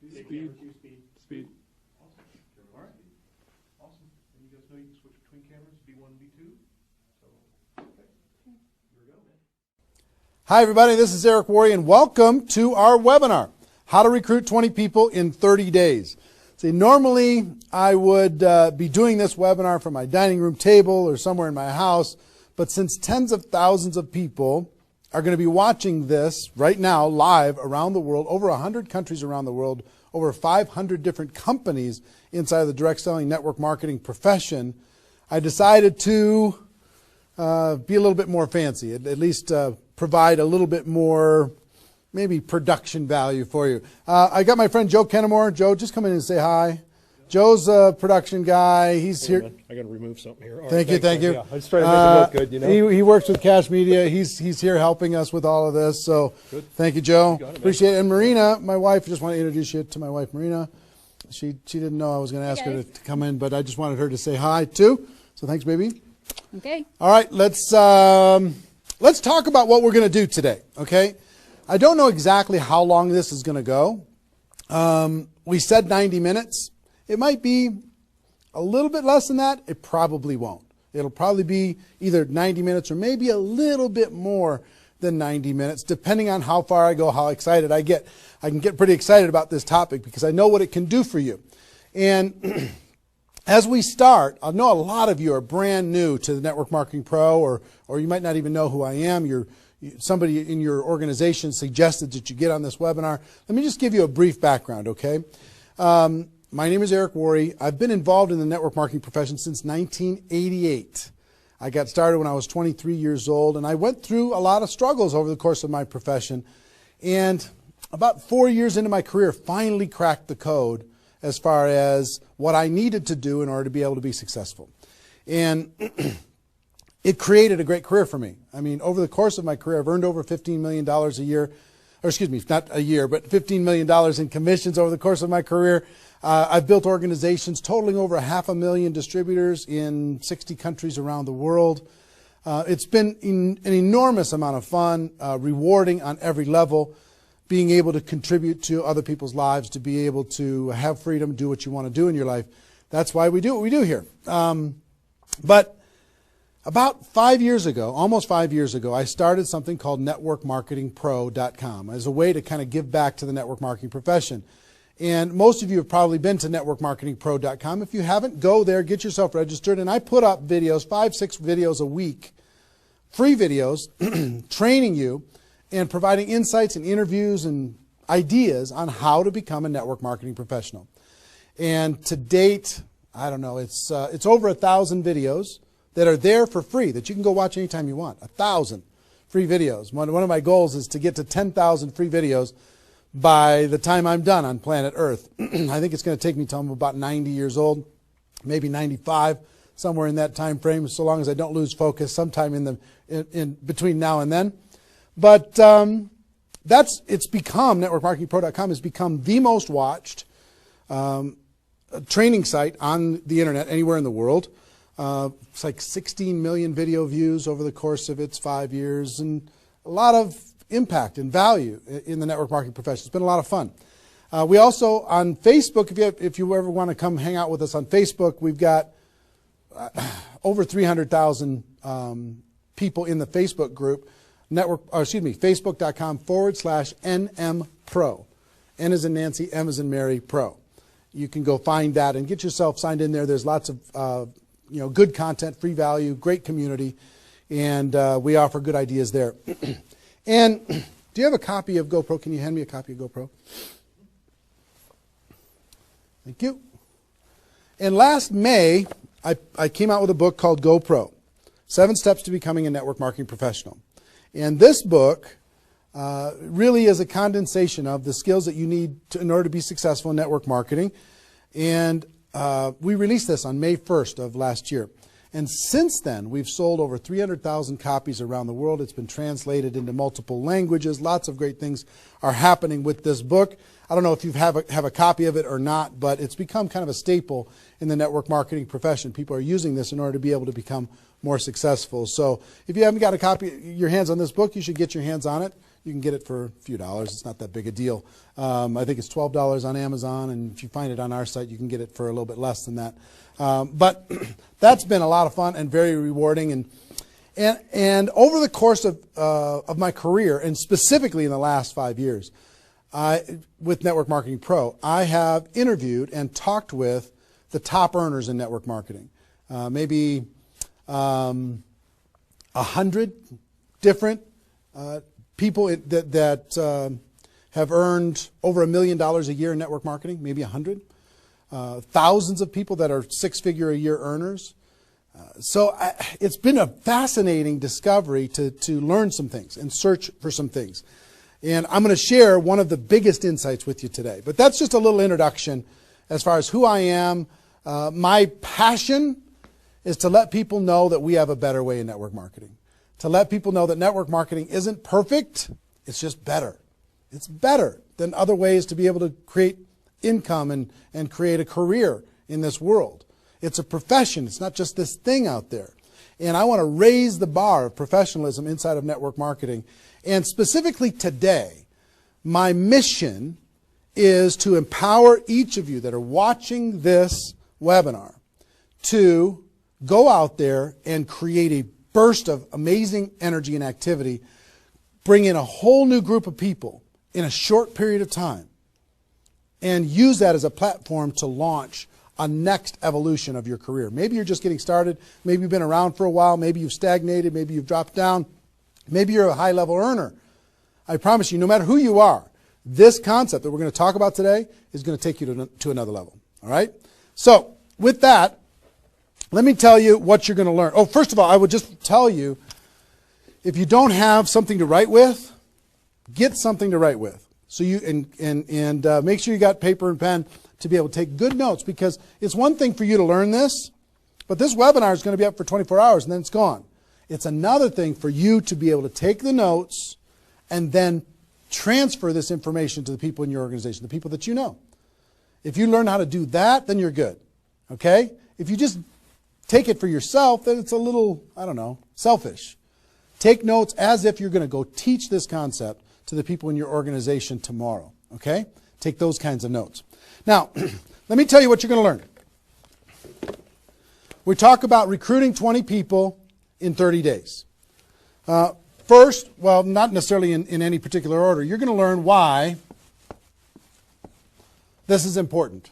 Speed. Speed. Awesome. All right. Awesome. And you guys know you can switch between cameras, B1 and B2. So, okay. Here we go, man. Hi, everybody. This is Eric Worre, and welcome to our webinar, How to Recruit 20 People in 30 Days. See, normally I would be doing this webinar from my dining room table or somewhere in my house, but since tens of thousands of people are going to be watching this right now live around the world, over 100 countries around the world, over 500 different companies inside of the direct selling network marketing profession, I decided to be a little bit more fancy, at least provide a little bit more maybe production value for you. I got my friend Joe Kennemore. Joe, just come in and say hi. Joe's a production guy. He's here. I got to remove something here. Thank you. Yeah, I just try to make it look good, you know. He works with Cash Media. He's here helping us with all of this. So good. Thank you, Joe. You got it, appreciate it. And Marina, my wife, just want to introduce you to my wife, Marina. She didn't know I was going to ask her to come in, but I just wanted her to say hi too. So thanks, baby. Okay. All right, let's talk about what we're going to do today. Okay. I don't know exactly how long this is going to go. We said 90 minutes. It might be a little bit less than that. It probably won't. It'll probably be either 90 minutes or maybe a little bit more than 90 minutes, depending on how far I go, how excited I get. I can get pretty excited about this topic because I know what it can do for you. And as we start, I know a lot of you are brand new to the Network Marketing Pro, or you might not even know who I am. Somebody in your organization suggested that you get on this webinar. Let me just give you a brief background, okay? My name is Eric Worre. I've been involved in the network marketing profession since 1988. I got started when I was 23 years old, and I went through a lot of struggles over the course of my profession. And about 4 years into my career, finally cracked the code as far as what I needed to do in order to be able to be successful. And it created a great career for me. I mean, over the course of my career, I've earned over $15 million a year, or excuse me, not a year, but $15 million in commissions over the course of my career. I've built organizations totaling over 500,000 distributors in 60 countries around the world. It's been an enormous amount of fun, rewarding on every level, being able to contribute to other people's lives, to be able to have freedom, do what you want to do in your life. That's why we do what we do here. But about 5 years ago, almost 5 years ago, I started something called networkmarketingpro.com as a way to kind of give back to the network marketing profession. And most of you have probably been to networkmarketingpro.com. If you haven't, go there, get yourself registered, and I put up videos, 5-6 videos a week, free videos, training you and providing insights and interviews and ideas on how to become a network marketing professional. And to date, I don't know, it's over 1,000 videos that are there for free that you can go watch anytime you want. 1,000 free videos. One of my goals is to get to 10,000 free videos by the time I'm done on planet Earth. I think it's going to take me till I'm about 90 years old, maybe 95, somewhere in that time frame, so long as I don't lose focus sometime in between now and then. But it's become, networkmarketingpro.com has become the most watched training site on the internet anywhere in the world. It's like 16 million video views over the course of its 5 years, and a lot of impact and value in the network marketing profession. It's been a lot of fun. We also, on Facebook, if you ever want to come hang out with us on Facebook, we've got over 300,000 people in the Facebook group, facebook.com/NMPro. N as in Nancy, M as in Mary, Pro. You can go find that and get yourself signed in there. There's lots of good content, free value, great community, and we offer good ideas there. And do you have a copy of GoPro? Can you hand me a copy of GoPro? Thank you. And last May, I came out with a book called GoPro, 7 Steps to Becoming a Network Marketing Professional. And this book really is a condensation of the skills that you need in order to be successful in network marketing. And we released this on May 1st of last year. And since then, we've sold over 300,000 copies around the world. It's been translated into multiple languages. Lots of great things are happening with this book. I don't know if you have a copy of it or not, but it's become kind of a staple in the network marketing profession. People are using this in order to be able to become more successful. So if you haven't got a copy, your hands on this book, you should get your hands on it. You can get it for a few dollars. It's not that big a deal. I think it's $12 on Amazon, and if you find it on our site, you can get it for a little bit less than that. But that's been a lot of fun and very rewarding. And over the course of my career, and specifically in the last 5 years, with Network Marketing Pro, I have interviewed and talked with the top earners in network marketing. Maybe 100 different people that have earned over $1 million a year in network marketing, maybe 100. Thousands of people that are six-figure-a-year earners. So it's been a fascinating discovery to learn some things and search for some things. And I'm going to share one of the biggest insights with you today. But that's just a little introduction as far as who I am. My passion is to let people know that we have a better way in network marketing. To let people know that network marketing isn't perfect, it's just better. It's better than other ways to be able to create income and create a career in this world. It's a profession. It's not just this thing out there. And I want to raise the bar of professionalism inside of network marketing. And specifically today, my mission is to empower each of you that are watching this webinar to go out there and create a burst of amazing energy and activity, bring in a whole new group of people in a short period of time, and use that as a platform to launch a next evolution of your career. Maybe you're just getting started. Maybe you've been around for a while. Maybe you've stagnated. Maybe you've dropped down. Maybe you're a high-level earner. I promise you, no matter who you are, this concept that we're going to talk about today is going to take you to another level. All right? So, with that, let me tell you what you're going to learn. Oh, first of all, I would just tell you, if you don't have something to write with, get something to write with. So you and make sure you got paper and pen to be able to take good notes, because it's one thing for you to learn this, but this webinar is going to be up for 24 hours and then it's gone. It's another thing for you to be able to take the notes and then transfer this information to the people in your organization, the people that you know. If you learn how to do that, then you're good. Okay? If you just take it for yourself, then it's a little, I don't know, selfish. Take notes as if you're going to go teach this concept to the people in your organization tomorrow. Okay? Take those kinds of notes. Now, let me tell you what you're going to learn. We talk about recruiting 20 people in 30 days. First, well, not necessarily in any particular order, you're going to learn why this is important.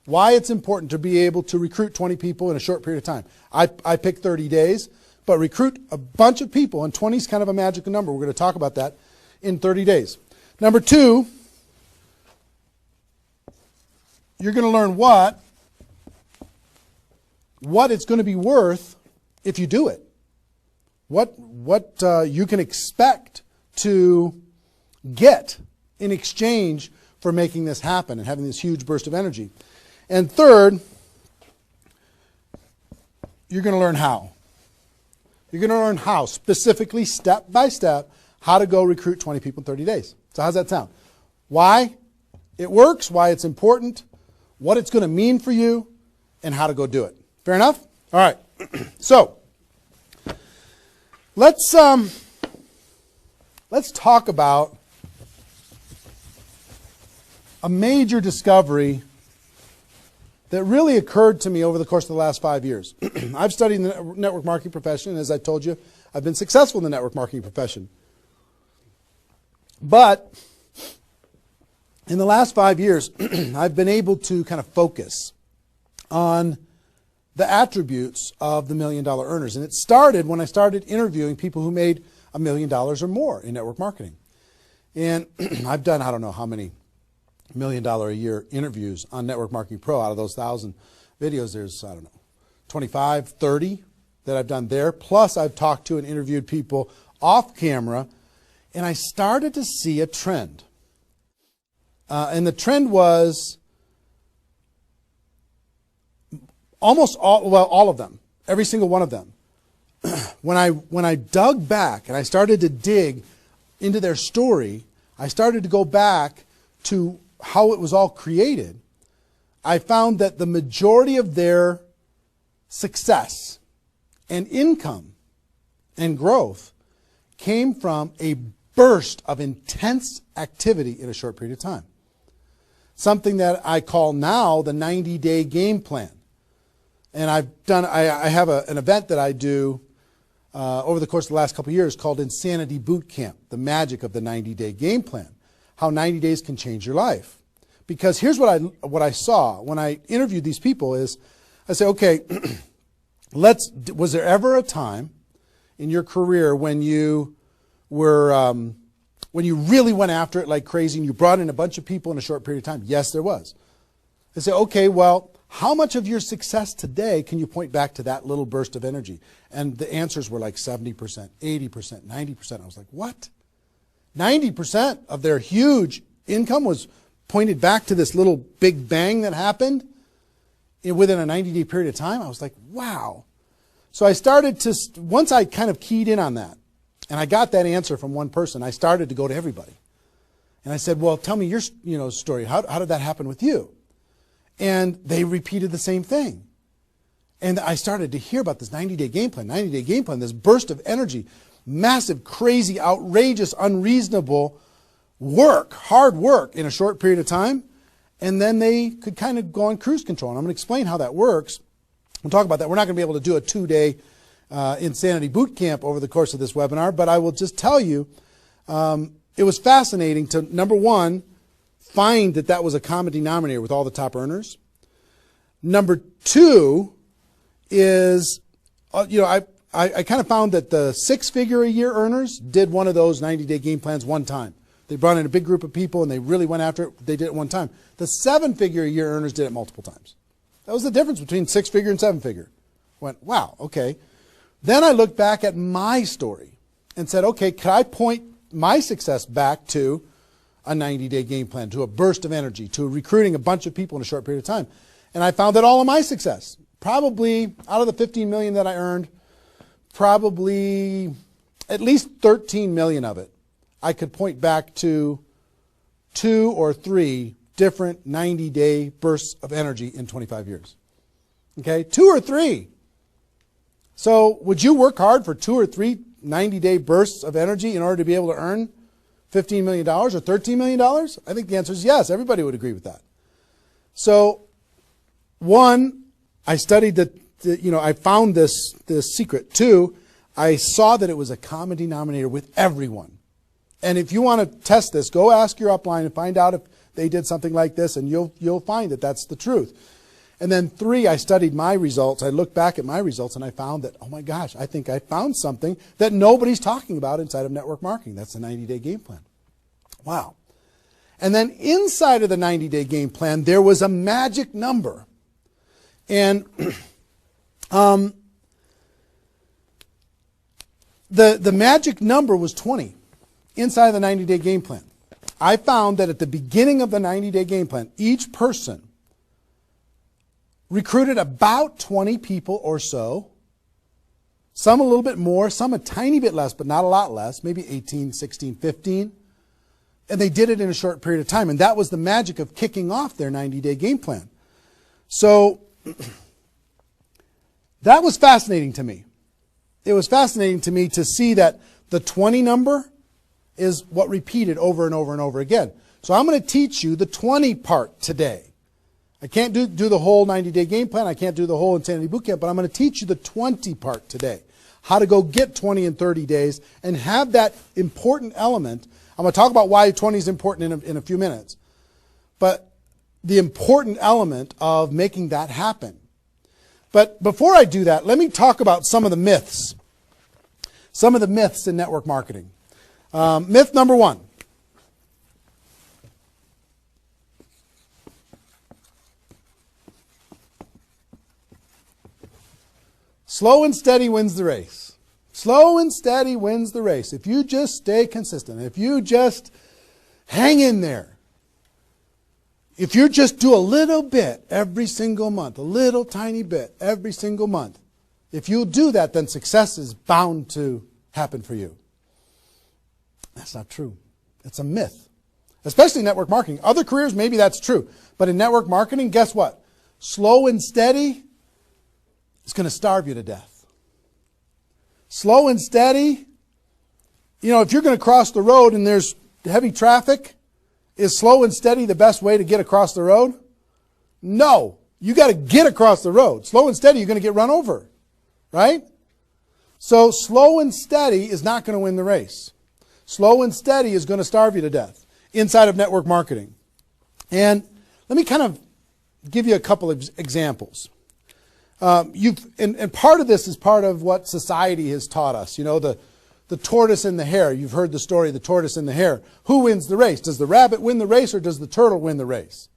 Why it's important to be able to recruit 20 people in a short period of time. I picked 30 days, but recruit a bunch of people, and 20 is kind of a magical number. We're going to talk about that in 30 days. Number two, you're going to learn what it's going to be worth if you do it. What you can expect to get in exchange for making this happen and having this huge burst of energy. And third, you're going to learn how. You're going to learn how, specifically, step by step, how to go recruit 20 people in 30 days. So how's that sound? Why it works, why it's important, what it's going to mean for you, and how to go do it. Fair enough? All right. So, let's talk about a major discovery that really occurred to me over the course of the last 5 years. I've studied the network marketing profession, and as I told you, I've been successful in the network marketing profession. But in the last 5 years, I've been able to kind of focus on the attributes of the $1 million earners. And it started when I started interviewing people who made $1 million or more in network marketing. And I've done, I don't know how many $1 million a year interviews on Network Marketing Pro. Out of those 1,000 videos, there's, I don't know, 25, 30 that I've done there. Plus, I've talked to and interviewed people off camera, and I started to see a trend. And the trend was almost all of them, every single one of them. When I dug back and I started to dig into their story, I started to go back to how it was all created. I found that the majority of their success and income and growth came from a burst of intense activity in a short period of time. Something that I call now the 90-day game plan. And I have an event that I do over the course of the last couple of years called Insanity Boot Camp, the magic of the 90-day game plan, how 90 days can change your life. Because here's what I saw when I interviewed these people is, I say, okay, was there ever a time in your career when you were, when you really went after it like crazy and you brought in a bunch of people in a short period of time? Yes, there was. I say, okay, well, how much of your success today can you point back to that little burst of energy? And the answers were like 70%, 80%, 90%. I was like, what? 90% of their huge income was pointed back to this little big bang that happened within a 90-day period of time. I was like, wow. So I started to, once I kind of keyed in on that, and I got that answer from one person, I started to go to everybody. And I said, well, tell me your story. How did that happen with you? And they repeated the same thing. And I started to hear about this 90-day game plan, this burst of energy, massive, crazy, outrageous, unreasonable work, hard work in a short period of time. And then they could kind of go on cruise control. And I'm going to explain how that works. We'll talk about that. We're not going to be able to do a 2-day Insanity Boot Camp over the course of this webinar, but I will just tell you, it was fascinating to, number one, find that was a common denominator with all the top earners. Number two is, I kind of found that the 6-figure-a-year earners did one of those 90-day game plans one time. They brought in a big group of people and they really went after it. They did it one time. The 7-figure-a-year earners did it multiple times. That was the difference between 6-figure and 7-figure. Went, wow, okay. Then I looked back at my story and said, okay, could I point my success back to a 90-day game plan, to a burst of energy, to recruiting a bunch of people in a short period of time? And I found that all of my success, probably out of the 15 million that I earned, probably at least 13 million of it, I could point back to 2 or 3 different 90-day bursts of energy in 25 years. Okay, 2 or 3. So would you work hard for 2 or 3 90-day bursts of energy in order to be able to earn $15 million or $13 million? I think the answer is yes. Everybody would agree with that. So, one, I studied I found this secret. 2, I saw that it was a common denominator with everyone. And if you want to test this, go ask your upline and find out if they did something like this, and you'll find that that's the truth. And then 3, I studied my results. I looked back at my results and I found that, oh my gosh, I think I found something that nobody's talking about inside of network marketing. That's the 90-day game plan. Wow. And then inside of the 90-day game plan, there was a magic number. And the magic number was 20 inside of the 90-day game plan. I found that at the beginning of the 90-day game plan, each person recruited about 20 people or so, some a little bit more, some a tiny bit less, but not a lot less, maybe 18, 16, 15. And they did it in a short period of time. And that was the magic of kicking off their 90-day game plan. So that was fascinating to me. It was fascinating to me to see that the 20 number is what repeated over and over and over again. So I'm going to teach you the 20 part today. I can't do the whole 90-day game plan. I can't do the whole Insanity Bootcamp, but I'm going to teach you the 20 part today. How to go get 20 in 30 days and have that important element. I'm going to talk about why 20 is important in a few minutes. But the important element of making that happen. But before I do that, let me talk about some of the myths. Some of the myths in network marketing. Myth number 1. Slow and steady wins the race. Slow and steady wins the race. If you just stay consistent, if you just hang in there, if you just do a little bit every single month, a little tiny bit every single month, if you do that, then success is bound to happen for you. That's not true. It's a myth, especially in network marketing. Other careers, maybe that's true. But in network marketing, guess what? Slow and steady is going to starve you to death. Slow and steady if you're going to cross the road and there's heavy traffic, is slow and steady the best way to get across the road? No. You got to get across the road. Slow and steady, you're going to get run over. Right? So slow and steady is not going to win the race. Slow and steady is going to starve you to death inside of network marketing. And let me kind of give you a couple of examples. And part of this is part of what society has taught us. The tortoise and the hare. You've heard the story of the tortoise and the hare. Who wins the race? Does the rabbit win the race or does the turtle win the race?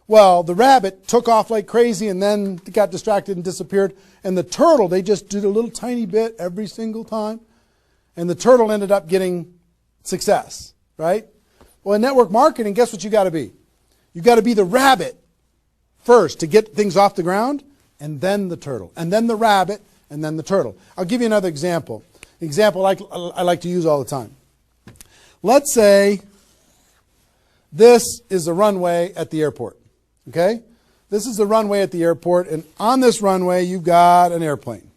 Well, the rabbit took off like crazy and then got distracted and disappeared. And the turtle, they just did a little tiny bit every single time. And the turtle ended up getting success, right? Well, in network marketing, guess what you got to be? You got to be the rabbit first to get things off the ground, and then the turtle, and then the rabbit, and then the turtle. I'll give you another example. Example I like to use all the time. Let's say this is the runway at the airport. Okay? This is the runway at the airport, and on this runway you've got an airplane.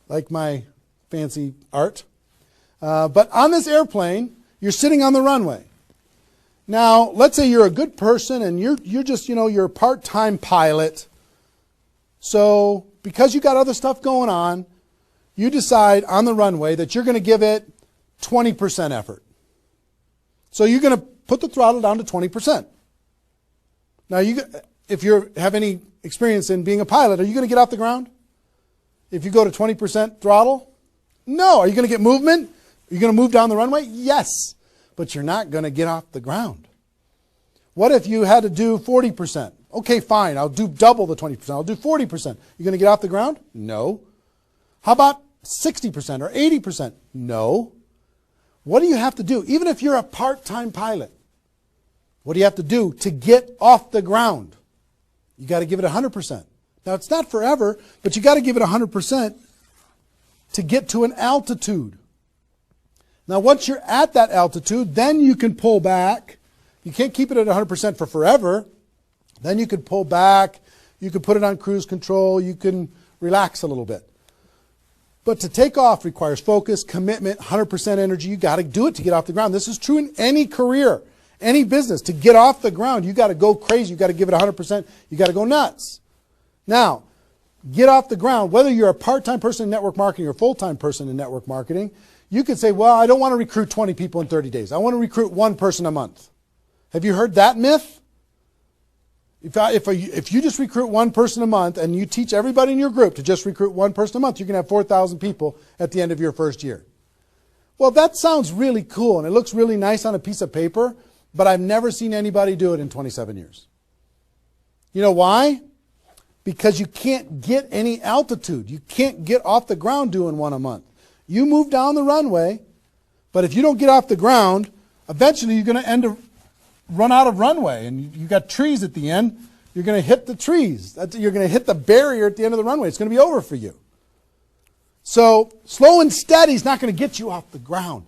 Like my fancy art. But on this airplane, you're sitting on the runway. Now, let's say you're a good person and you're just, you're a part-time pilot. So, because you got other stuff going on, you decide on the runway that you're going to give it 20% effort. So you're going to put the throttle down to 20%. Now, if you have any experience in being a pilot, are you going to get off the ground? If you go to 20% throttle? No. Are you going to get movement? Are you going to move down the runway? Yes. But you're not going to get off the ground. What if you had to do 40%? Okay, fine. I'll do double the 20%. I'll do 40%. You going to get off the ground? No. How about 60% or 80%? No. What do you have to do? Even if you're a part-time pilot, what do you have to do to get off the ground? You got to give it 100%. Now, it's not forever, but you got to give it 100% to get to an altitude. Now, once you're at that altitude, then you can pull back. You can't keep it at 100% for forever. Then you can pull back. You can put it on cruise control. You can relax a little bit. But to take off requires focus, commitment, 100% energy. You got to do it to get off the ground. This is true in any career, any business. To get off the ground, you got to go crazy. You got to give it 100%. You got to go nuts. Now, get off the ground. Whether you're a part-time person in network marketing or a full-time person in network marketing, you could say, well, I don't want to recruit 20 people in 30 days. I want to recruit one person a month. Have you heard that myth? If you just recruit one person a month and you teach everybody in your group to just recruit one person a month, you can have 4,000 people at the end of your first year. Well, that sounds really cool and it looks really nice on a piece of paper, but I've never seen anybody do it in 27 years. You know why? Because you can't get any altitude. You can't get off the ground doing one a month. You move down the runway, but if you don't get off the ground, eventually you're going to run out of runway, and you got trees at the end. You're going to hit the trees. You're going to hit the barrier at the end of the runway. It's going to be over for you. So slow and steady is not going to get you off the ground.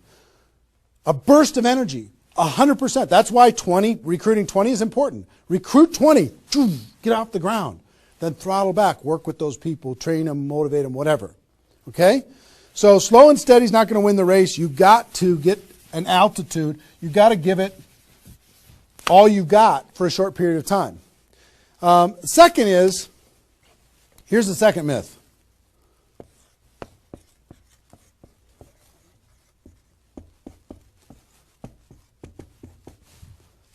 A burst of energy, 100%. That's why recruiting 20 is important. Recruit 20, get off the ground. Then throttle back, work with those people, train them, motivate them, whatever. Okay? So slow and steady is not going to win the race. You've got to get an altitude. You've got to give it all you got for a short period of time. Second is, here's the second myth.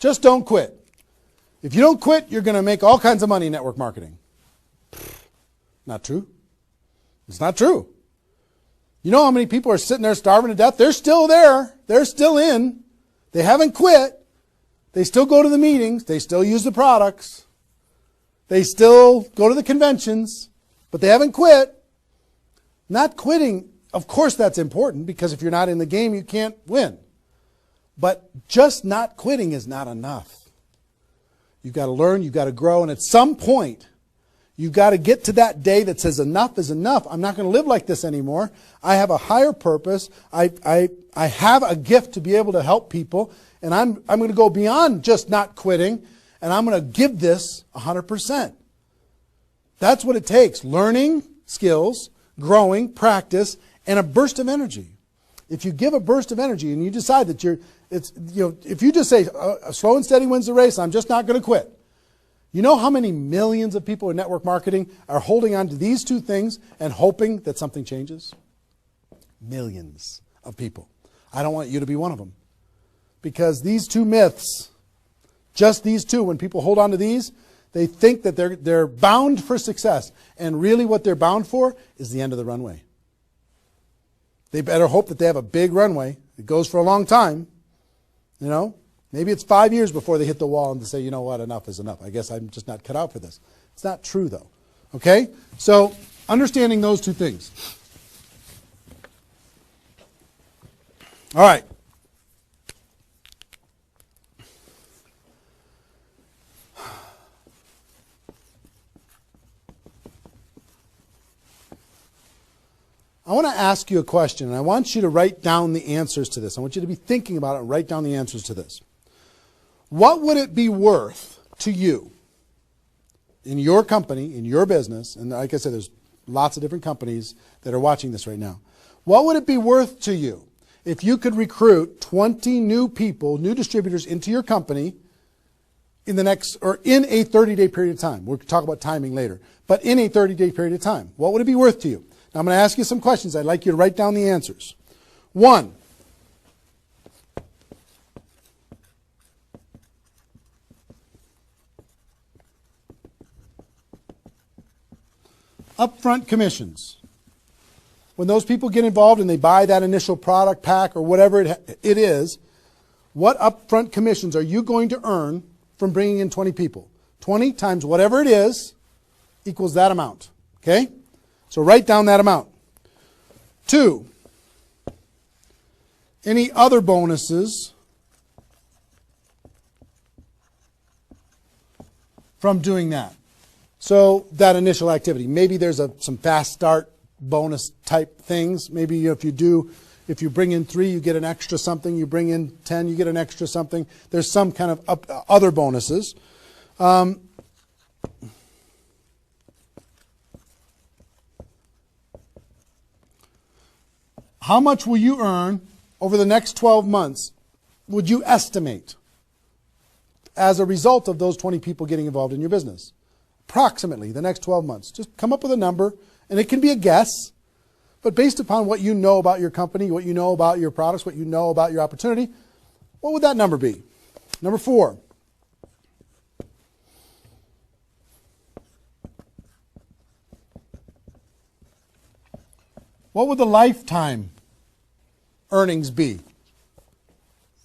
Just don't quit. If you don't quit, you're going to make all kinds of money in network marketing. Not true. It's not true. You know how many people are sitting there starving to death? They're still there. They're still in. They haven't quit. They still go to the meetings. They still use the products. They still go to the conventions, but they haven't quit. Not quitting, of course that's important, because if you're not in the game, you can't win. But just not quitting is not enough. You've got to learn, you've got to grow, and at some point, you've got to get to that day that says enough is enough. I'm not going to live like this anymore. I have a higher purpose. I have a gift to be able to help people, and I'm going to go beyond just not quitting, and I'm going to give this 100%. That's what it takes. Learning skills, growing, practice, and a burst of energy. If you give a burst of energy and you decide that if you just say, slow and steady wins the race, I'm just not going to quit. You know how many millions of people in network marketing are holding on to these two things and hoping that something changes? Millions of people. I don't want you to be one of them. Because these two myths, just these two, when people hold on to these, they think that they're bound for success. And really what they're bound for is the end of the runway. They better hope that they have a big runway. It goes for a long time. You know, maybe it's 5 years before they hit the wall and they say, you know what, enough is enough. I guess I'm just not cut out for this. It's not true, though. Okay? So, understanding those two things. All right. I want to ask you a question, and I want you to write down the answers to this. I want you to be thinking about it and write down the answers to this. What would it be worth to you in your company, in your business, and like I said, there's lots of different companies that are watching this right now. What would it be worth to you if you could recruit 20 new people, new distributors into your company in a 30-day period of time? We'll talk about timing later, but in a 30-day period of time. What would it be worth to you? Now, I'm going to ask you some questions. I'd like you to write down the answers. 1, upfront commissions. When those people get involved and they buy that initial product pack or whatever it is, what upfront commissions are you going to earn from bringing in 20 people? 20 times whatever it is equals that amount. Okay? So write down that amount. 2, any other bonuses from doing that? So that initial activity. Maybe there's some fast start bonus type things. Maybe if you bring in 3, you get an extra something. You bring in 10, you get an extra something. There's some kind of other bonuses. How much will you earn over the next 12 months, would you estimate, as a result of those 20 people getting involved in your business? Approximately the next 12 months. Just come up with a number, and it can be a guess, but based upon what you know about your company, what you know about your products, what you know about your opportunity, what would that number be? Number 4. What would the lifetime earnings be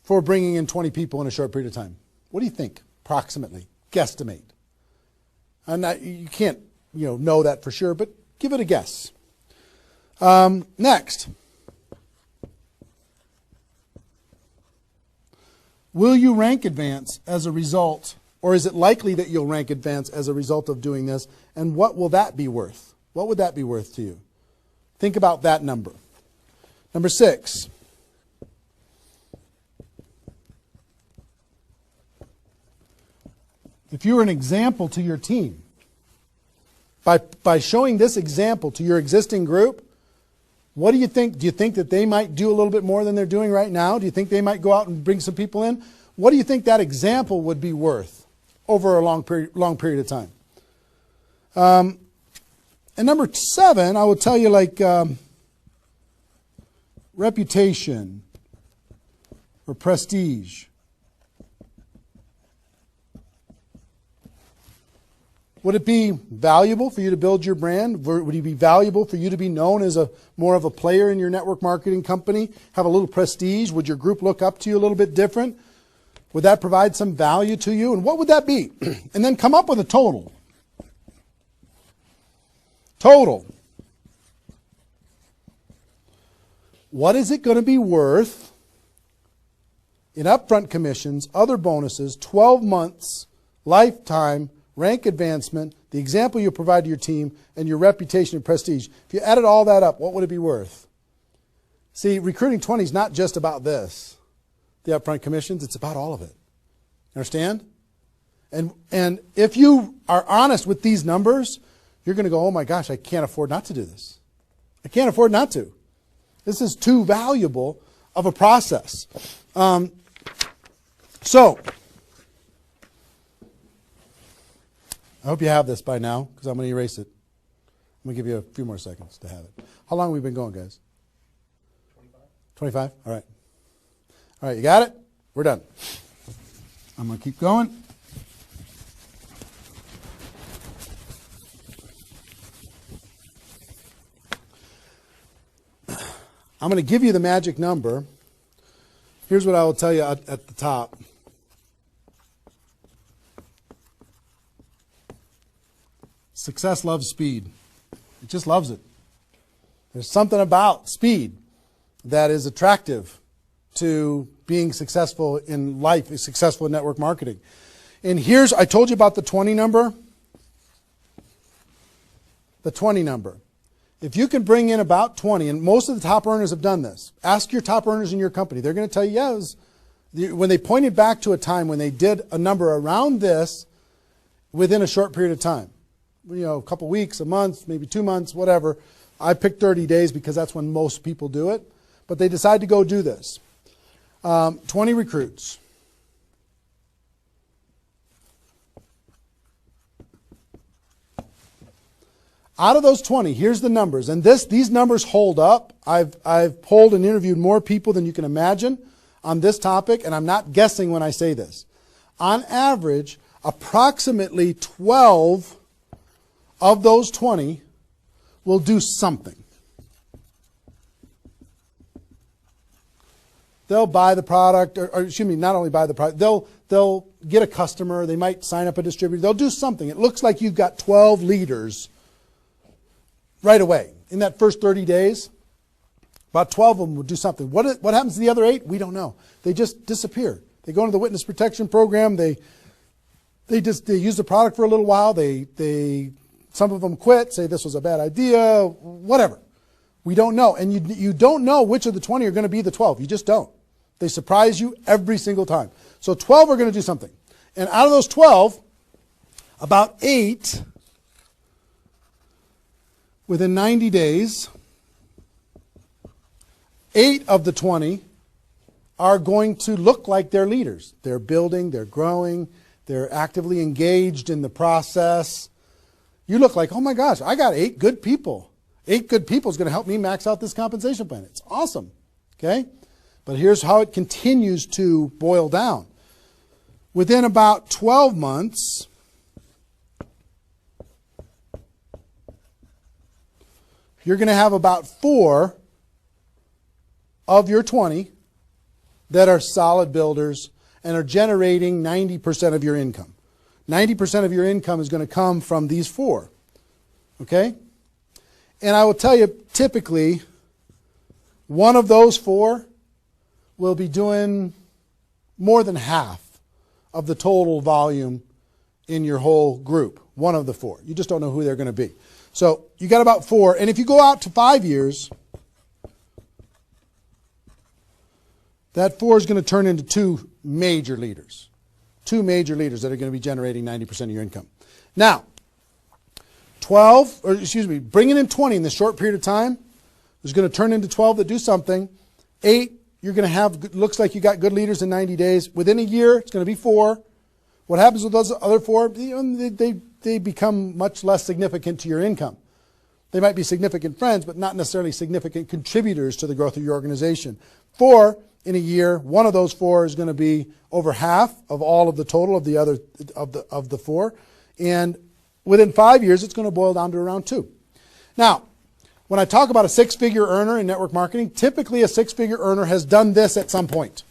for bringing in 20 people in a short period of time? What do you think, approximately? Guesstimate. You can't know that for sure, but give it a guess. Next. Will you rank advance as a result, or is it likely that you'll rank advance as a result of doing this? And what will that be worth? What would that be worth to you? Think about that number. Number 6. If you were an example to your team, by showing this example to your existing group, what do you think? Do you think that they might do a little bit more than they're doing right now? Do you think they might go out and bring some people in? What do you think that example would be worth over a long period of time? And number 7, I will tell you, like reputation or prestige. Would it be valuable for you to build your brand? Would it be valuable for you to be known as more of a player in your network marketing company? Have a little prestige? Would your group look up to you a little bit different? Would that provide some value to you? And what would that be? And then come up with a total. Total. What is it going to be worth in upfront commissions, other bonuses, 12 months, lifetime, rank advancement, the example you provide to your team, and your reputation and prestige? If you added all that up, what would it be worth? See, recruiting 20 is not just about this, the upfront commissions. It's about all of it. Understand? And if you are honest with these numbers, you're going to go, oh my gosh, I can't afford not to do this. I can't afford not to. This is too valuable of a process. So, I hope you have this by now, because I'm going to erase it. I'm going to give you a few more seconds to have it. How long have we been going, guys? 25? All right. All right, you got it? We're done. I'm going to keep going. I'm going to give you the magic number. Here's what I will tell you at the top. Success loves speed. It just loves it. There's something about speed that is attractive to being successful in life, successful in network marketing. And here's, I told you about the 20 number. The 20 number. If you can bring in about 20, and most of the top earners have done this. Ask your top earners in your company. They're going to tell you, yes. When they pointed back to a time when they did a number around this within a short period of time. You know, a couple weeks, a month, maybe 2 months, whatever. I picked 30 days because that's when most people do it. But they decide to go do this. 20 recruits. Out of those 20, here's the numbers. And these numbers hold up. I've polled and interviewed more people than you can imagine on this topic, and I'm not guessing when I say this. On average, approximately 12 of those 20 will do something. They'll buy the product, or excuse me, not only buy the product, they'll get a customer, they might sign up a distributor, they'll do something. It looks like you've got 12 leaders right away. In that first 30 days, about 12 of them will do something. What happens to the other 8? We don't know. They just disappear. They go into the witness protection program, they use the product for a little while, some of them quit, say this was a bad idea, whatever. We don't know. And you don't know which of the 20 are going to be the 12. You just don't. They surprise you every single time. So 12 are going to do something. And out of those 12, about 8, within 90 days, 8 of the 20 are going to look like they're leaders. They're building, they're growing, they're actively engaged in the process. You look like, oh my gosh, I got 8 good people. 8 good people is going to help me max out this compensation plan. It's awesome. Okay? But here's how it continues to boil down. Within about 12 months, you're going to have about 4 of your 20 that are solid builders and are generating 90% of your income. 90% of your income is going to come from these 4. Okay? And I will tell you, typically, one of those 4 will be doing more than half of the total volume in your whole group. One of the 4. You just don't know who they're going to be. So you got about 4. And if you go out to 5 years, that 4 is going to turn into 2 major leaders. 2 major leaders that are going to be generating 90% of your income. Now, bringing in 20 in this short period of time is going to turn into 12 that do something. 8, you're going to have, looks like you got good leaders in 90 days. Within a year, it's going to be 4. What happens with those other 4? They become much less significant to your income. They might be significant friends, but not necessarily significant contributors to the growth of your organization. 4 in a year, one of those 4 is going to be over half of all of the total of the other of the 4, and within 5 years, it's going to boil down to around 2. Now, when I talk about a 6-figure earner in network marketing, typically a 6-figure earner has done this at some point.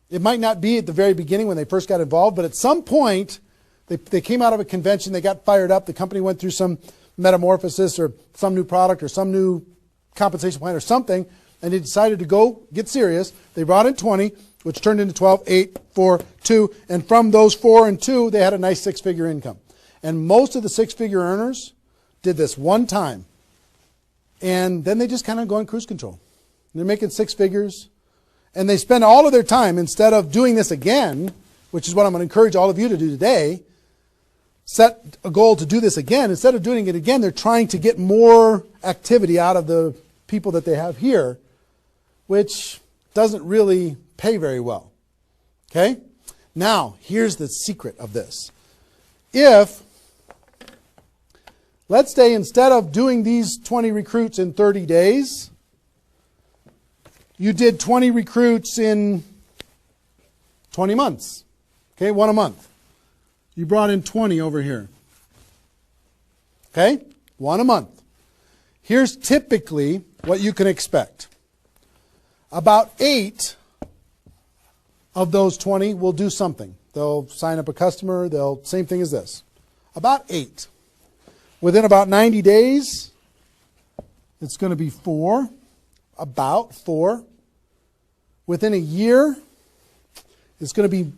It might not be at the very beginning when they first got involved, but at some point, they came out of a convention, they got fired up, the company went through some metamorphosis or some new product or some new compensation plan or something, and they decided to go get serious. They brought in 20, which turned into 12, 8, 4, 2, and from those 4 and 2, they had a nice 6-figure income. And most of the 6-figure earners did this one time. And then they just kind of go in cruise control. They're making 6 figures. And they spend all of their time, instead of doing this again, which is what I'm going to encourage all of you to do today, set a goal to do this again. Instead of doing it again, they're trying to get more activity out of the people that they have here which doesn't really pay very well. Okay? Now, here's the secret of this. If, let's say instead of doing these 20 recruits in 30 days, you did 20 recruits in 20 months. Okay, one a month. You brought in 20 over here. Okay, one a month. Here's typically what you can expect. About 8 of those 20 will do something. They'll sign up a customer. Same thing as this. About 8. Within about 90 days, it's going to be 4. About 4. Within a year, it's going to be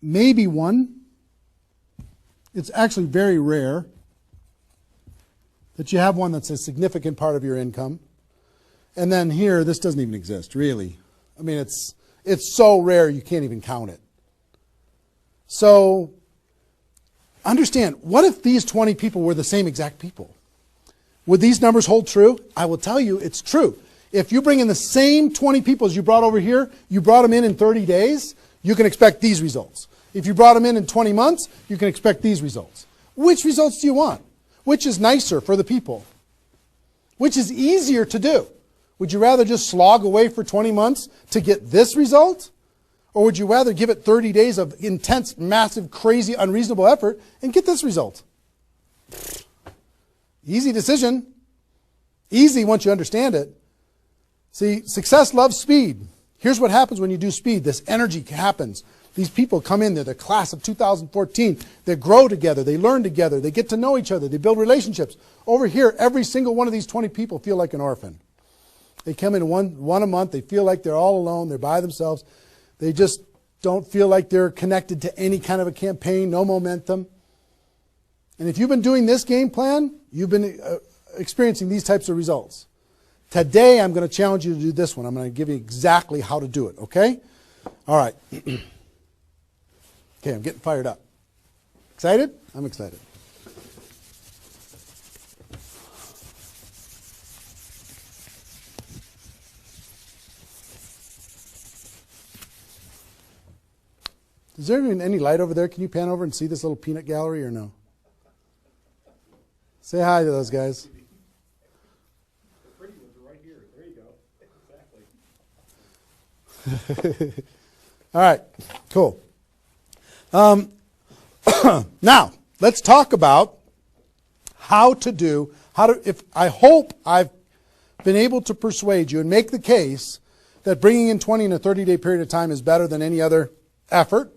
maybe 1. It's actually very rare that you have one that's a significant part of your income. And then here, this doesn't even exist, really. I mean, it's so rare you can't even count it. So understand, what if these 20 people were the same exact people? Would these numbers hold true? I will tell you it's true. If you bring in the same 20 people as you brought over here, you brought them in 30 days, you can expect these results. If you brought them in 20 months, you can expect these results. Which results do you want? Which is nicer for the people? Which is easier to do? Would you rather just slog away for 20 months to get this result? Or would you rather give it 30 days of intense, massive, crazy, unreasonable effort and get this result? Easy decision. Easy once you understand it. See, success loves speed. Here's what happens when you do speed. This energy happens. These people come in, they're the class of 2014. They grow together, they learn together, they get to know each other, they build relationships. Over here, every single one of these 20 people feel like an orphan. They come in one a month, they feel like they're all alone, they're by themselves. They just don't feel like they're connected to any kind of a campaign, no momentum. And if you've been doing this game plan, you've been experiencing these types of results. Today, I'm going to challenge you to do this one. I'm going to give you exactly how to do it, okay? All right. Okay, I'm getting fired up. Excited? I'm excited. Is there even any light over there? Can you pan over and see this little peanut gallery or no? Say hi to those guys. The pretty ones are right here. There you go. Exactly. All right, cool. Now, let's talk about I hope I've been able to persuade you and make the case that bringing in 20 in a 30-day period of time is better than any other effort.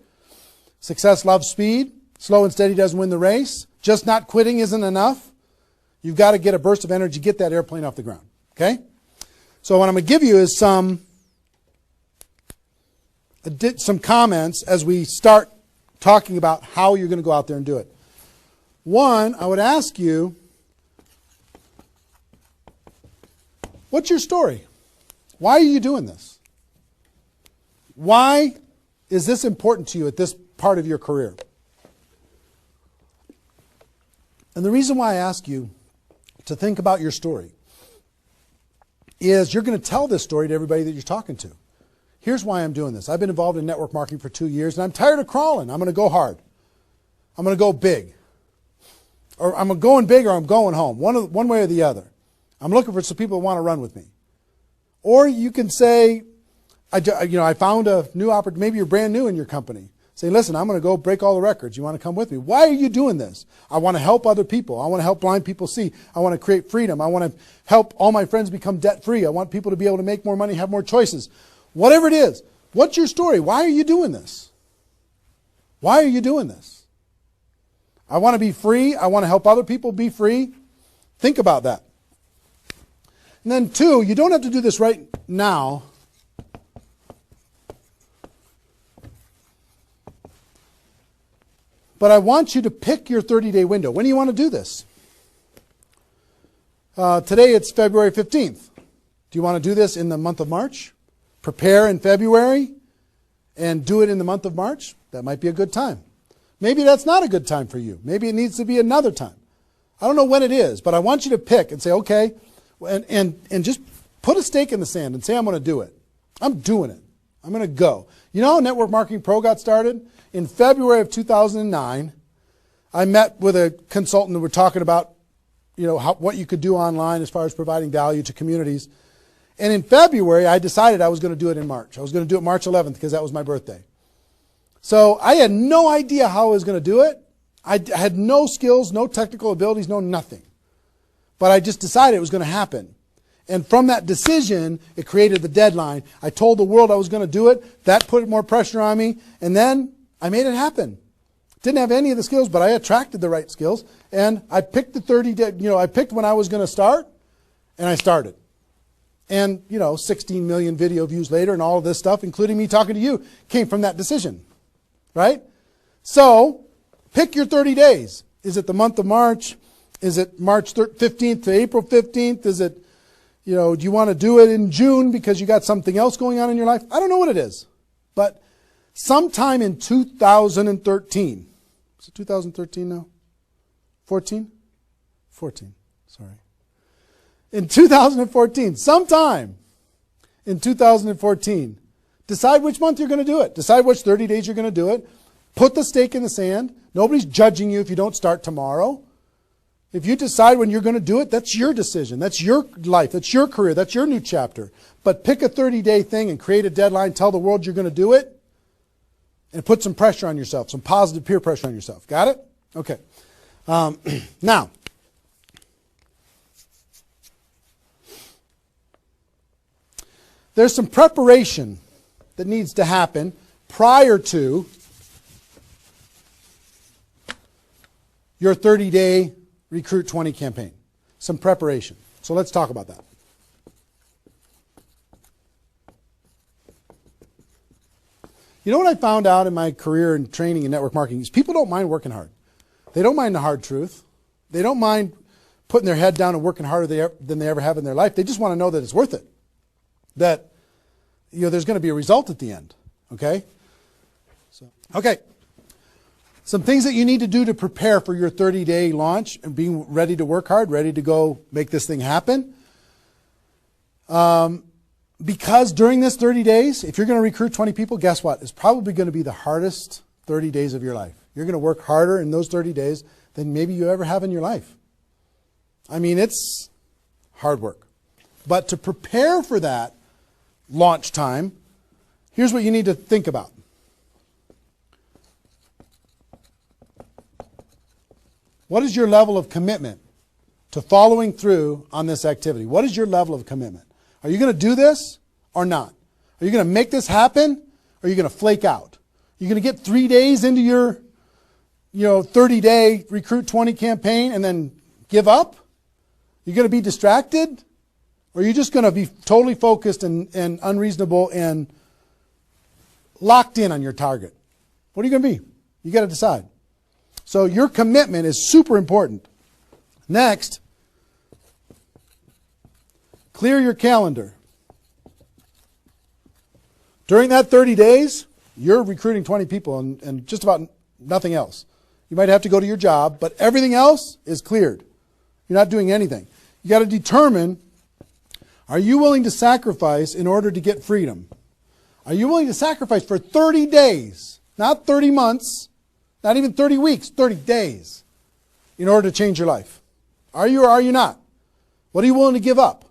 Success loves speed. Slow and steady doesn't win the race. Just not quitting isn't enough. You've got to get a burst of energy, get that airplane off the ground. Okay? So what I'm going to give you is some comments as we start talking about how you're going to go out there and do it. One, I would ask you, what's your story? Why are you doing this? Why is this important to you at this part of your career? And the reason why I ask you to think about your story is you're going to tell this story to everybody that you're talking to. Here's why I'm doing this. I've been involved in network marketing for 2 years, and I'm tired of crawling. I'm going to go hard. I'm going to go big. Or I'm going big or I'm going home. One way or the other. I'm looking for some people that want to run with me. Or you can say, I found a new opportunity. Maybe you're brand new in your company. Say, listen, I'm going to go break all the records. You want to come with me? Why are you doing this? I want to help other people. I want to help blind people see. I want to create freedom. I want to help all my friends become debt-free. I want people to be able to make more money, have more choices. Whatever it is, what's your story? Why are you doing this? Why are you doing this? I want to be free. I want to help other people be free. Think about that. And then 2, you don't have to do this right now. But I want you to pick your 30-day window. When do you want to do this? Today it's February 15th. Do you want to do this in the month of March? Prepare in February and do it in the month of March? That might be a good time. Maybe that's not a good time for you. Maybe it needs to be another time. I don't know when it is, but I want you to pick and say, okay, and just put a stake in the sand and say, I'm going to do it. I'm doing it. I'm going to go. You know how Network Marketing Pro got started? In February of 2009, I met with a consultant and we're talking about, what you could do online as far as providing value to communities. And in February, I decided I was going to do it in March. I was going to do it March 11th because that was my birthday. So I had no idea how I was going to do it. I had no skills, no technical abilities, no nothing. But I just decided it was going to happen. And from that decision, it created the deadline. I told the world I was going to do it. That put more pressure on me. And then I made it happen. Didn't have any of the skills, but I attracted the right skills. And I picked the 30 day, I picked when I was going to start, and I started. And, 16 million video views later and all of this stuff, including me talking to you, came from that decision. Right? So, pick your 30 days. Is it the month of March? Is it March 15th to April 15th? Is it, do you want to do it in June because you got something else going on in your life? I don't know what it is. But sometime in 2013, is it 2013 now? 14? 14, sorry. In 2014, sometime in 2014, decide which month you're going to do it. Decide which 30 days you're going to do it. Put the stake in the sand. Nobody's judging you if you don't start tomorrow. If you decide when you're going to do it, that's your decision. That's your life. That's your career. That's your new chapter. But pick a 30-day thing and create a deadline. Tell the world you're going to do it. And put some pressure on yourself. Some positive peer pressure on yourself. Got it? Okay. Now, there's some preparation that needs to happen prior to your 30-day Recruit 20 campaign. Some preparation. So let's talk about that. You know what I found out in my career in training in network marketing is people don't mind working hard. They don't mind the hard truth. They don't mind putting their head down and working harder than they ever have in their life. They just want to know that it's worth it. That there's going to be a result at the end. Okay? Okay. Some things that you need to do to prepare for your 30-day launch and being ready to work hard, ready to go make this thing happen. Because during this 30 days, if you're going to recruit 20 people, guess what? It's probably going to be the hardest 30 days of your life. You're going to work harder in those 30 days than maybe you ever have in your life. I mean, it's hard work. But to prepare for that launch time, here's what you need to think about. What is your level of commitment to following through on this activity? What is your level of commitment? Are you going to do this or not? Are you going to make this happen or are you going to flake out? Are you going to get 3 days into your 30-day Recruit 20 campaign and then give up? You're going to be distracted? Or are you just going to be totally focused and unreasonable and locked in on your target? What are you going to be? You got to decide. So your commitment is super important. Next, clear your calendar. During that 30 days, you're recruiting 20 people and just about nothing else. You might have to go to your job, but everything else is cleared. You're not doing anything. You got to determine, are you willing to sacrifice in order to get freedom? Are you willing to sacrifice for 30 days, not 30 months, not even 30 weeks, 30 days, in order to change your life? Are you or are you not? What are you willing to give up?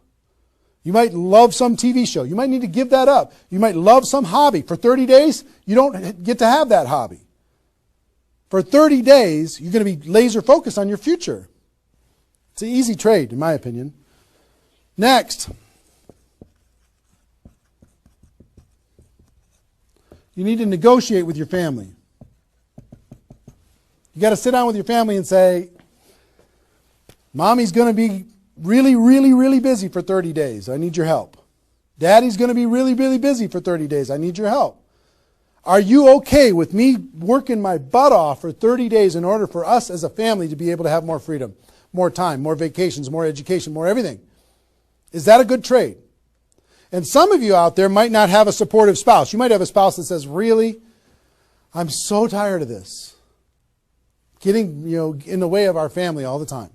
You might love some TV show. You might need to give that up. You might love some hobby. For 30 days, you don't get to have that hobby. For 30 days, you're going to be laser focused on your future. It's an easy trade, in my opinion. Next, you need to negotiate with your family. You got to sit down with your family and say, Mommy's going to be really, really, really busy for 30 days. I need your help. Daddy's going to be really, really busy for 30 days. I need your help. Are you okay with me working my butt off for 30 days in order for us as a family to be able to have more freedom, more time, more vacations, more education, more everything? Is that a good trade? And some of you out there might not have a supportive spouse. You might have a spouse that says, really, I'm so tired of this. Getting, in the way of our family all the time.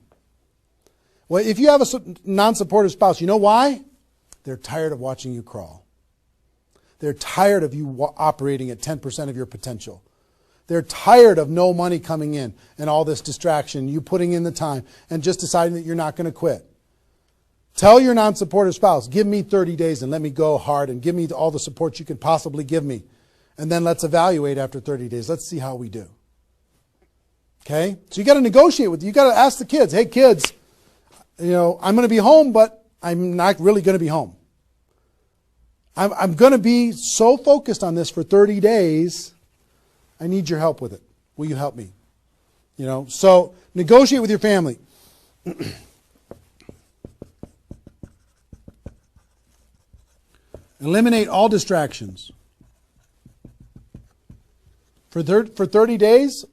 Well, if you have a non-supportive spouse, you know why? They're tired of watching you crawl. They're tired of you operating at 10% of your potential. They're tired of no money coming in and all this distraction, you putting in the time and just deciding that you're not going to quit. Tell your non-supportive spouse, give me 30 days and let me go hard and give me all the support you can possibly give me. And then let's evaluate after 30 days. Let's see how we do. Okay? So you got to negotiate with, you got to ask the kids, hey kids, I'm going to be home, but I'm not really going to be home. I'm going to be so focused on this for 30 days. I need your help with it. Will you help me? So negotiate with your family. Eliminate all distractions. For 30 days,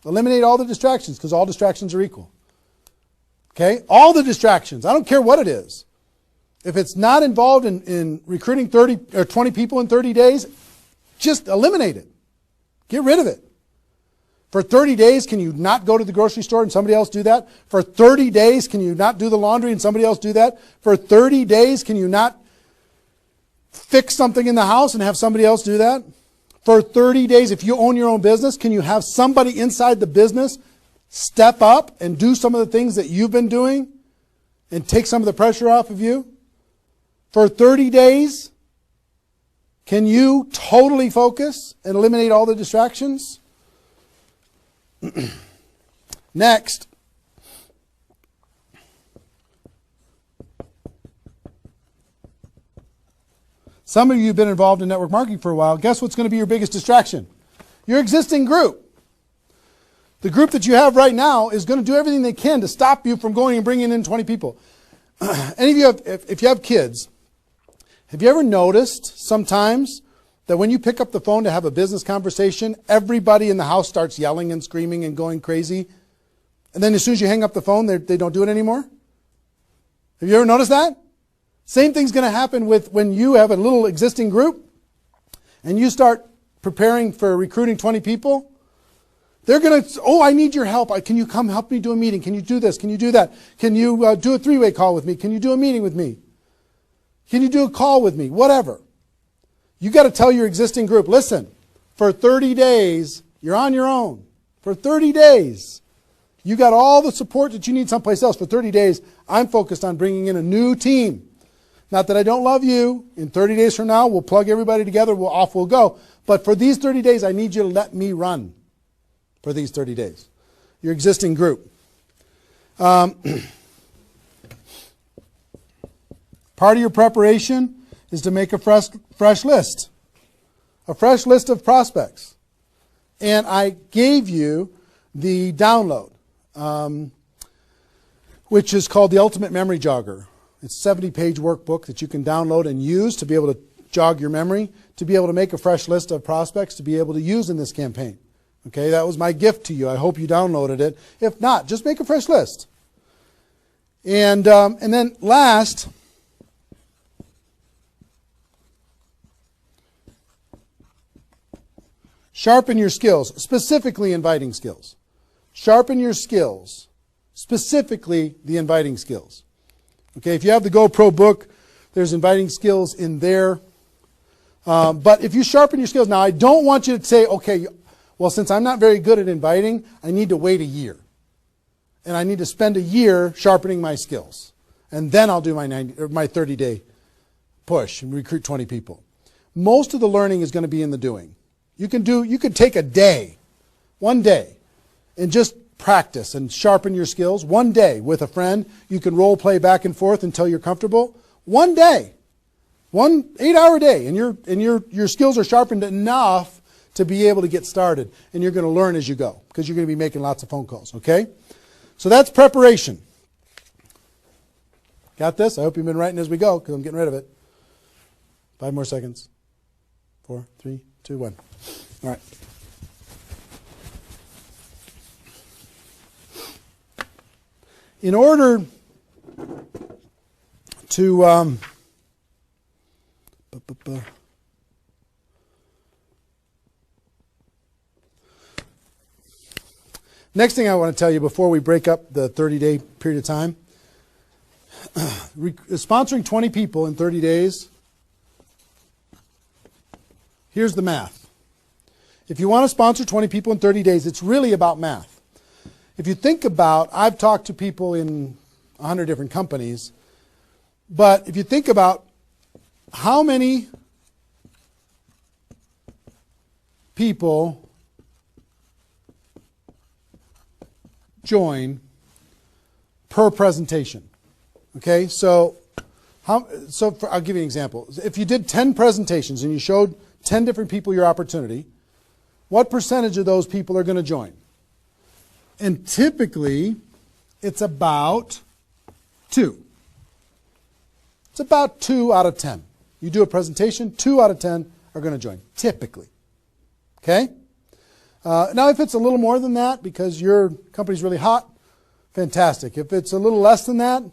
eliminate all the distractions because all distractions are equal. Okay? All the distractions. I don't care what it is. If it's not involved in recruiting 30 or 20 people in 30 days, just eliminate it. Get rid of it. For 30 days, can you not go to the grocery store and somebody else do that? For 30 days, can you not do the laundry and somebody else do that? For 30 days, can you not fix something in the house and have somebody else do that? For 30 days, if you own your own business, can you have somebody inside the business step up and do some of the things that you've been doing and take some of the pressure off of you? For 30 days, can you totally focus and eliminate all the distractions? Next. Some of you have been involved in network marketing for a while. Guess what's going to be your biggest distraction? Your existing group. The group that you have right now is going to do everything they can to stop you from going and bringing in 20 people. Any of you, if you have kids, have you ever noticed sometimes that when you pick up the phone to have a business conversation, everybody in the house starts yelling and screaming and going crazy? And then as soon as you hang up the phone, they don't do it anymore? Have you ever noticed that? Same thing's going to happen with when you have a little existing group and you start preparing for recruiting 20 people. They're going to, I need your help. Can you come help me do a meeting? Can you do this? Can you do that? Can you do a three-way call with me? Can you do a meeting with me? Can you do a call with me? Whatever. You got to tell your existing group, listen, for 30 days, you're on your own. For 30 days, you got all the support that you need someplace else. For 30 days, I'm focused on bringing in a new team. Not that I don't love you. In 30 days from now, we'll plug everybody together. Off we'll go. But for these 30 days, I need you to let me run for these 30 days. Your existing group. Part of your preparation is to make a fresh list. A fresh list of prospects. And I gave you the download, which is called the Ultimate Memory Jogger. It's a 70-page workbook that you can download and use to be able to jog your memory, to be able to make a fresh list of prospects to be able to use in this campaign. Okay, that was my gift to you. I hope you downloaded it. If not, just make a fresh list. And then last, sharpen your skills, specifically inviting skills. Sharpen your skills, specifically the inviting skills. Okay, if you have the GoPro book, there's inviting skills in there. But if you sharpen your skills, now I don't want you to say, okay, well, since I'm not very good at inviting, I need to wait a year. And I need to spend a year sharpening my skills. And then I'll do my 30-day push and recruit 20 people. Most of the learning is going to be in the doing. You could take a day, one day, and just practice and sharpen your skills. One day with a friend, you can role play back and forth until you're comfortable. One day, 1 8-hour day, and your skills are sharpened enough to be able to get started, and you're going to learn as you go because you're going to be making lots of phone calls. Okay, so that's preparation. Got this? I hope you've been writing as we go because I'm getting rid of it. 5 more seconds. 4, 3, 2, 1. All right. In order to next thing I want to tell you before we break up the 30-day period of time, sponsoring 20 people in 30 days here's the math. If you want to sponsor 20 people in 30 days, it's really about math. If you think about, I've talked to people in 100 different companies, but if you think about how many people join per presentation. Okay, so I'll give you an example. If you did 10 presentations and you showed 10 different people your opportunity, what percentage of those people are going to join? And typically, it's about 2. It's about 2 out of 10. You do a presentation, 2 out of 10 are going to join, typically. Okay? Now, if it's a little more than that because your company's really hot, fantastic. If it's a little less than that,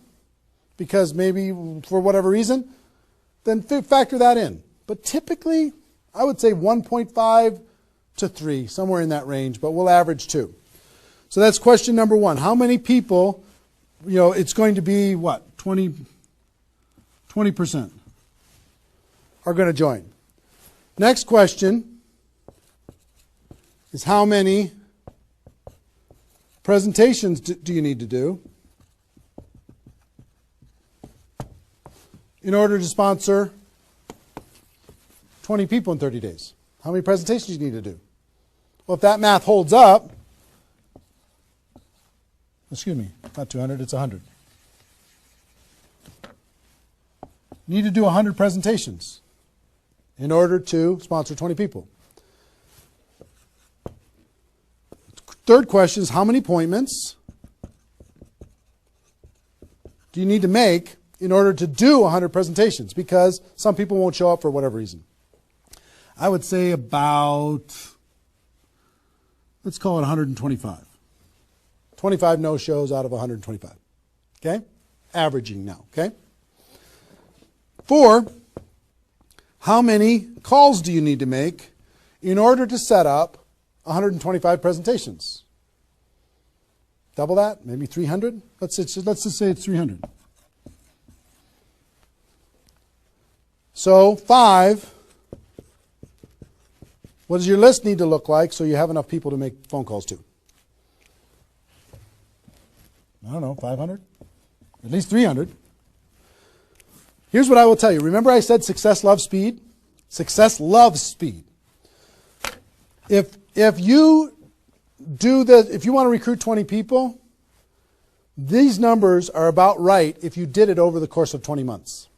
because maybe for whatever reason, then factor that in. But typically, I would say 1.5 to 3, somewhere in that range, but we'll average 2. So that's question number 1. How many people, it's going to be what? 20% are going to join. Next question is how many presentations do you need to do in order to sponsor 20 people in 30 days? How many presentations do you need to do? Well, if that math holds up, excuse me, not 200, it's 100. You need to do 100 presentations in order to sponsor 20 people. Third question is how many appointments do you need to make in order to do 100 presentations? Because some people won't show up for whatever reason. I would say about, let's call it 125. 25 no-shows out of 125. Okay? Averaging now. Okay? 4, how many calls do you need to make in order to set up 125 presentations? Double that? Maybe 300? Let's just say it's 300. So 5, what does your list need to look like so you have enough people to make phone calls to? I don't know, 500? At least 300. Here's what I will tell you. Remember I said success loves speed? Success loves speed. If you if you want to recruit 20 people, these numbers are about right if you did it over the course of 20 months.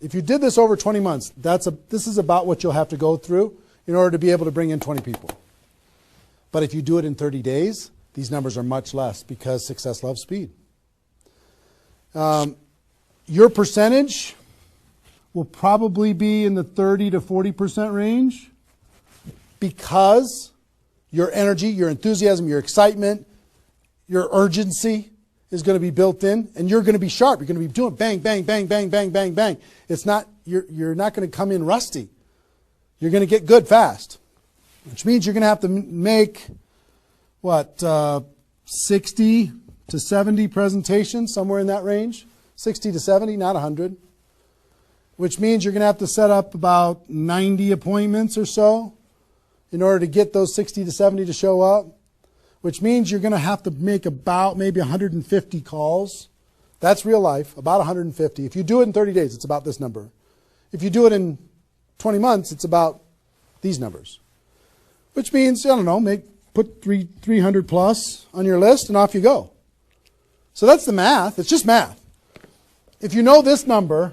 If you did this over 20 months, this is about what you'll have to go through in order to be able to bring in 20 people. But if you do it in 30 days, these numbers are much less because success loves speed. Your percentage will probably be in the 30 to 40% range because your energy, your enthusiasm, your excitement, your urgency is going to be built in, and you're going to be sharp. You're going to be doing bang, bang, bang, bang, bang, bang, bang. It's not, you're not going to come in rusty. You're going to get good fast, which means you're going to have to make, 60 to 70 presentations, somewhere in that range. 60 to 70, not 100. Which means you're going to have to set up about 90 appointments or so in order to get those 60 to 70 to show up. Which means you're going to have to make about maybe 150 calls. That's real life, about 150. If you do it in 30 days, it's about this number. If you do it in 20 months, it's about these numbers. Which means, I don't know, put 300 plus on your list and off you go. So that's the math. It's just math. If you know this number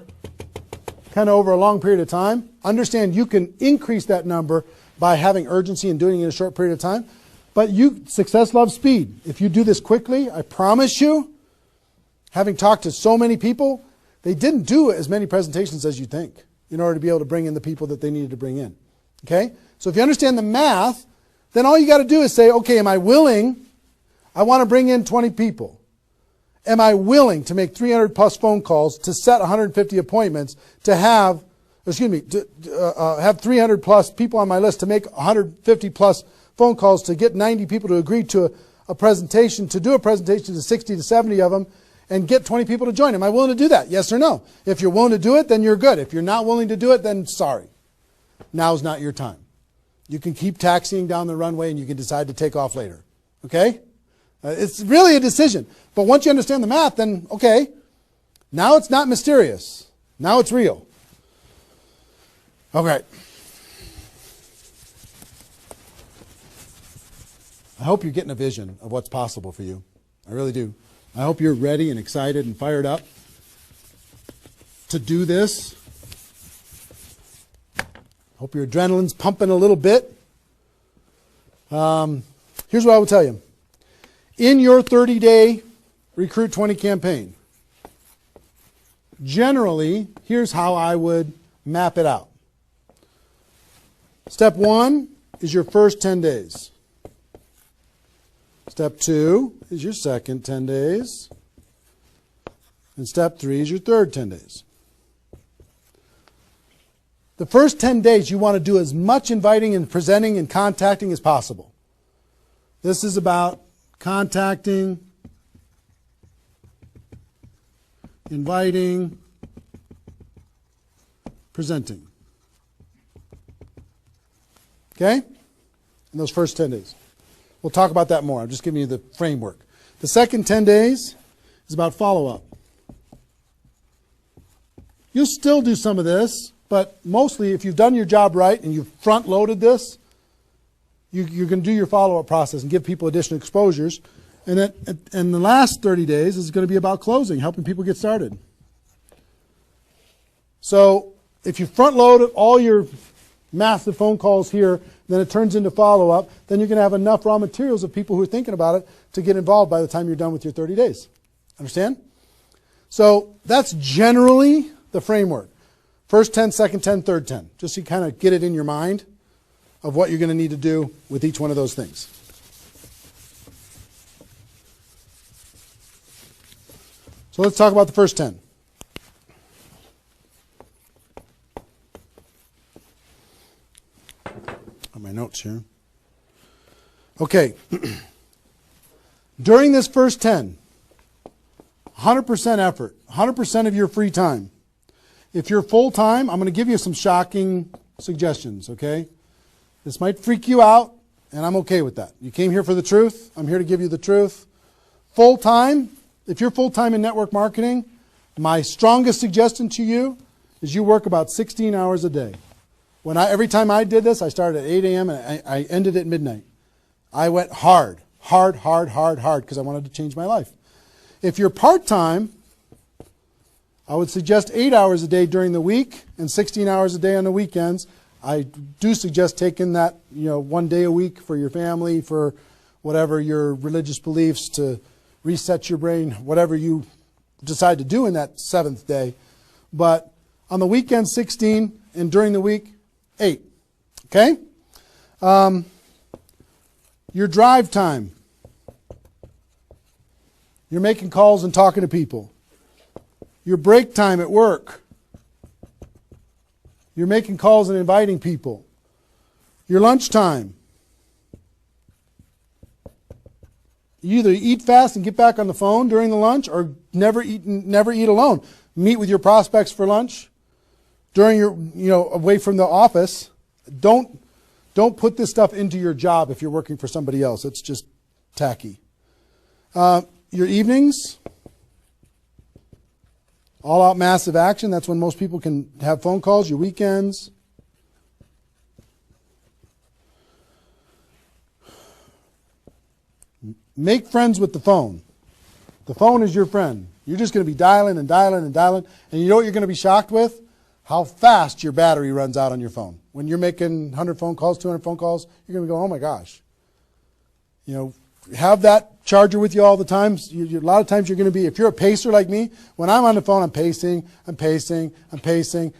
kind of over a long period of time, understand you can increase that number by having urgency and doing it in a short period of time. But success loves speed. If you do this quickly, I promise you, having talked to so many people, they didn't do as many presentations as you think in order to be able to bring in the people that they needed to bring in. Okay? So if you understand the math, then all you got to do is say, okay, am I willing? I want to bring in 20 people. Am I willing to make 300 plus phone calls to set 150 appointments to have 300 plus people on my list to make 150 plus phone calls to get 90 people to agree to a presentation, to do a presentation to 60 to 70 of them and get 20 people to join? Am I willing to do that? Yes or no? If you're willing to do it, then you're good. If you're not willing to do it, then sorry. now's not your time. You can keep taxiing down the runway and you can decide to take off later. Okay? It's really a decision. But once you understand the math, then okay, now it's not mysterious. Now it's real. Okay. I hope you're getting a vision of what's possible for you. I really do. I hope you're ready and excited and fired up to do this. Hope your adrenaline's pumping a little bit. Here's what I will tell you. In your 30-day Recruit 20 campaign, generally, here's how I would map it out. Step 1 is your first 10 days. Step 2 is your second 10 days. And step 3 is your third 10 days. The first 10 days, you want to do as much inviting and presenting and contacting as possible. This is about contacting, inviting, presenting. Okay? In those first 10 days. We'll talk about that more. I'm just giving you the framework. The second 10 days is about follow-up. You'll still do some of this, but mostly if you've done your job right and you've front-loaded this, you're going to do your follow-up process and give people additional exposures. And then the last 30 days is going to be about closing, helping people get started. So if you front-load all your massive phone calls here, then it turns into follow-up, then you're going to have enough raw materials of people who are thinking about it to get involved by the time you're done with your 30 days. Understand? So that's generally the framework. First 10, second 10, third 10. Just so you kind of get it in your mind of what you're going to need to do with each one of those things. So let's talk about the first 10. On my notes here. Okay. During this first 10, 100% effort, 100% of your free time. If you're full-time, I'm going to give you some shocking suggestions, okay? This might freak you out, and I'm okay with that. You came here for the truth. I'm here to give you the truth. Full-time, if you're full-time in network marketing, my strongest suggestion to you is you work about 16 hours a day. Every time I did this, I started at 8 a.m. and I ended at midnight. I went hard, because I wanted to change my life. If you're part-time, I would suggest 8 hours a day during the week and 16 hours a day on the weekends. I do suggest taking that, 1 day a week for your family, for whatever your religious beliefs, to reset your brain, whatever you decide to do in that 7th day. But on the weekend, 16, and during the week, 8. Okay? Your drive time. You're making calls and talking to people. Your break time at work. You're making calls and inviting people. Your lunch time. You either eat fast and get back on the phone during the lunch, or never eat alone. Meet with your prospects for lunch during your, away from the office. Don't put this stuff into your job if you're working for somebody else. It's just tacky. Your evenings. All out massive action. That's when most people can have phone calls. Your weekends. Make friends with the phone. The phone is your friend. You're just going to be dialing and dialing and dialing. And you know what you're going to be shocked with? How fast your battery runs out on your phone. When you're making 100 phone calls, 200 phone calls, you're going to go, oh my gosh. Have that charger with you all the time. A lot of times you're going to be, if you're a pacer like me, when I'm on the phone, I'm pacing.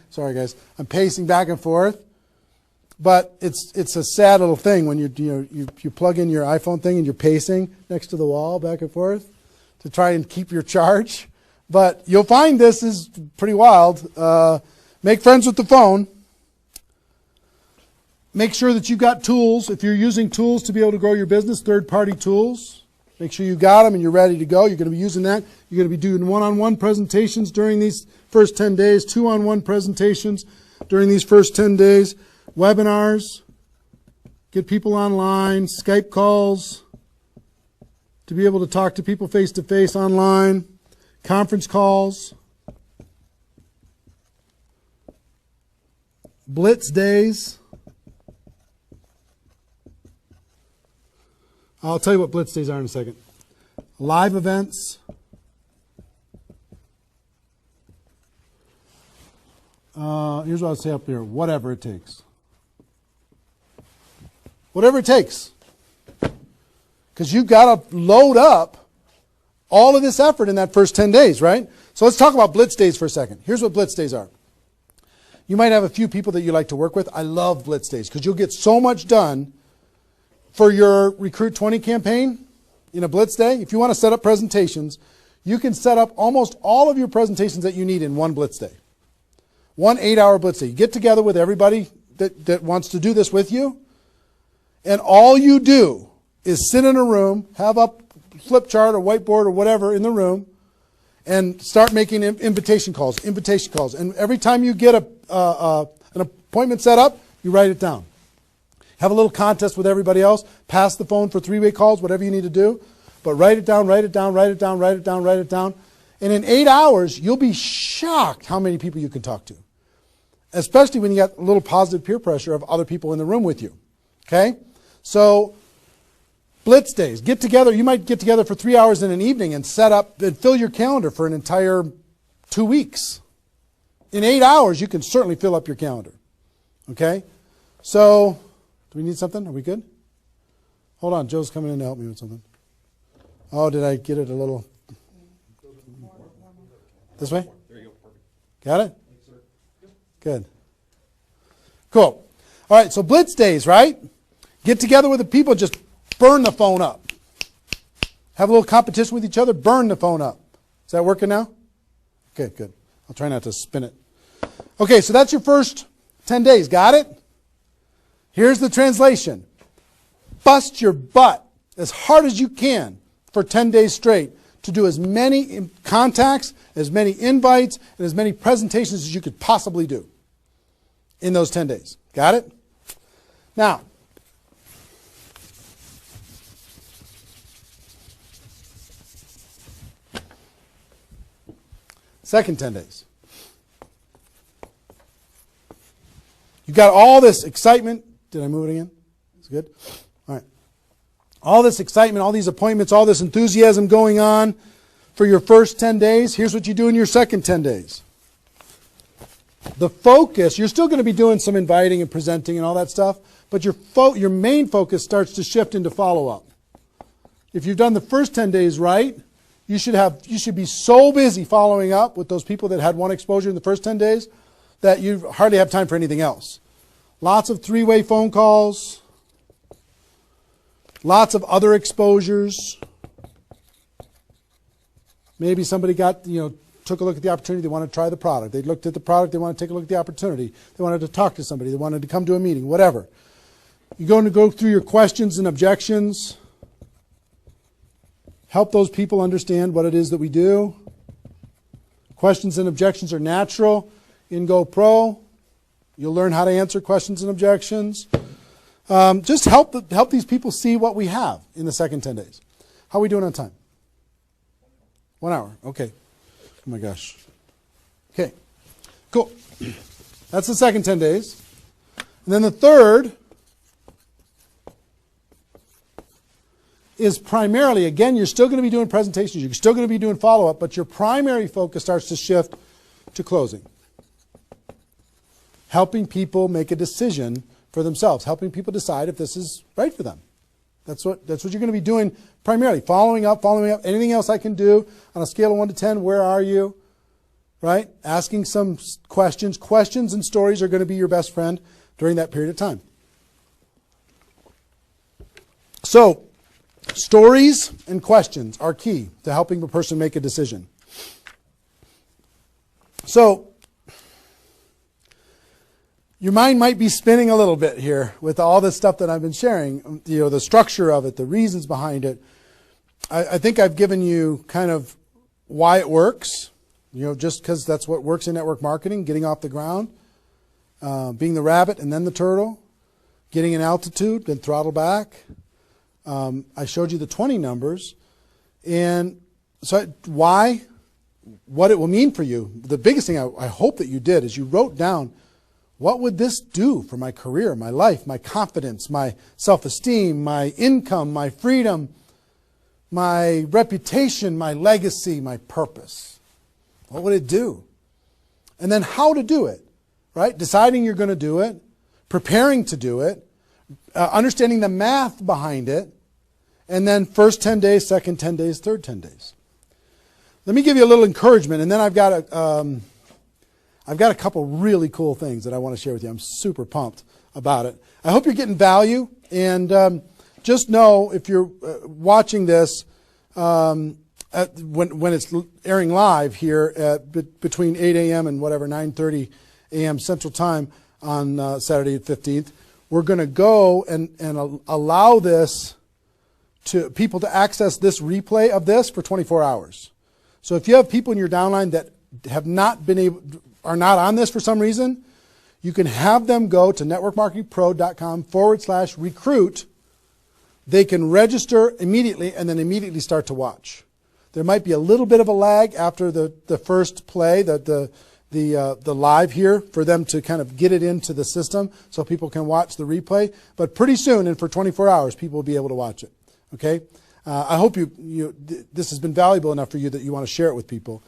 Sorry guys. I'm pacing back and forth. But it's a sad little thing when you plug in your iPhone thing and you're pacing next to the wall back and forth to try and keep your charge. But you'll find this is pretty wild. Make friends with the phone. Make sure that you've got tools. If you're using tools to be able to grow your business, third-party tools, make sure you got them and you're ready to go. You're going to be using that. You're going to be doing one-on-one presentations during these first 10 days, two-on-one presentations during these first 10 days. webinars, get people online, Skype calls, to be able to talk to people face-to-face online, conference calls, blitz days. I'll tell you what blitz days are in a second. Live events. Here's what I'll say up here. Whatever it takes. Whatever it takes. Because you've got to load up all of this effort in that first 10 days, right? So let's talk about blitz days for a second. Here's what blitz days are. You might have a few people that you like to work with. I love blitz days because you'll get so much done for your Recruit 20 campaign in a blitz day. If you want to set up presentations, you can set up almost all of your presentations that you need in one blitz day. 1 8-hour blitz day. You get together with everybody that wants to do this with you, and all you do is sit in a room, have a flip chart or whiteboard or whatever in the room, and start making invitation calls. And every time you get an appointment set up, you write it down. Have a little contest with everybody else. Pass the phone for 3-way calls, whatever you need to do. But write it down, write it down, write it down, write it down, write it down. And in 8 hours, you'll be shocked how many people you can talk to. Especially when you got a little positive peer pressure of other people in the room with you. Okay? So, blitz days. Get together. You might get together for 3 hours in an evening and set up and fill your calendar for an entire 2 weeks. In 8 hours, you can certainly fill up your calendar. Okay? So, do we need something? Are we good? Hold on. Joe's coming in to help me with something. Oh, did I get it a little? This way? There you go. Perfect. Got it? Good. Cool. All right, so blitz days, right? Get together with the people, just burn the phone up. Have a little competition with each other, burn the phone up. Is that working now? Okay, good. I'll try not to spin it. Okay, so that's your first 10 days. Got it? Here's the translation. Bust your butt as hard as you can for 10 days straight to do as many contacts, as many invites, and as many presentations as you could possibly do in those 10 days. Got it? Now, second 10 days. You've got all this excitement. Did I move it again? It's good? All right. All this excitement, all these appointments, all this enthusiasm going on for your first 10 days. Here's what you do in your second 10 days. The focus, you're still going to be doing some inviting and presenting and all that stuff, but your main focus starts to shift into follow-up. If you've done the first 10 days right, you should be so busy following up with those people that had one exposure in the first 10 days that you hardly have time for anything else. Lots of 3-way phone calls, lots of other exposures. Maybe somebody took a look at the opportunity, they want to try the product. They looked at the product, they want to take a look at the opportunity. They wanted to talk to somebody, they wanted to come to a meeting, whatever. You're going to go through your questions and objections. Help those people understand what it is that we do. Questions and objections are natural in GoPro. You'll learn how to answer questions and objections. Just help these people see what we have in the second 10 days. How are we doing on time? 1 hour. Okay. Oh my gosh. Okay. Cool. That's the second 10 days. And then the third is primarily, again, you're still going to be doing presentations, you're still going to be doing follow-up, but your primary focus starts to shift to closing. Helping people make a decision for themselves, helping people decide if this is right for them. That's what you're going to be doing primarily. Following up. Anything else I can do on a scale of 1 to 10, where are you? Right? Asking some questions. Questions and stories are going to be your best friend during that period of time. So, stories and questions are key to helping a person make a decision. So, your mind might be spinning a little bit here with all this stuff that I've been sharing, the structure of it, the reasons behind it. I think I've given you kind of why it works, just because that's what works in network marketing, getting off the ground. being the rabbit and then the turtle, getting an altitude, then throttle back. I showed you the 20 numbers. And so why? What it will mean for you. The biggest thing I hope that you did is you wrote down, what would this do for my career, my life, my confidence, my self-esteem, my income, my freedom, my reputation, my legacy, my purpose? What would it do? And then how to do it, right? Deciding you're going to do it, preparing to do it, understanding the math behind it, and then first 10 days, second 10 days, third 10 days. Let me give you a little encouragement, and then I've got a couple really cool things that I want to share with you. I'm super pumped about it. I hope you're getting value, and just know if you're watching this when it's airing live here at between 8 a.m. and whatever 9:30 a.m. Central Time on Saturday the 15th, we're going to go and allow this to people to access this replay of this for 24 hours. So if you have people in your downline that have not been able, are not on this for some reason, you can have them go to networkmarketingpro.com/recruit. They can register immediately and then immediately start to watch. There might be a little bit of a lag after the first play, the live here, for them to kind of get it into the system so people can watch the replay. But pretty soon, and for 24 hours, people will be able to watch it. Okay? I hope this has been valuable enough for you that you want to share it with people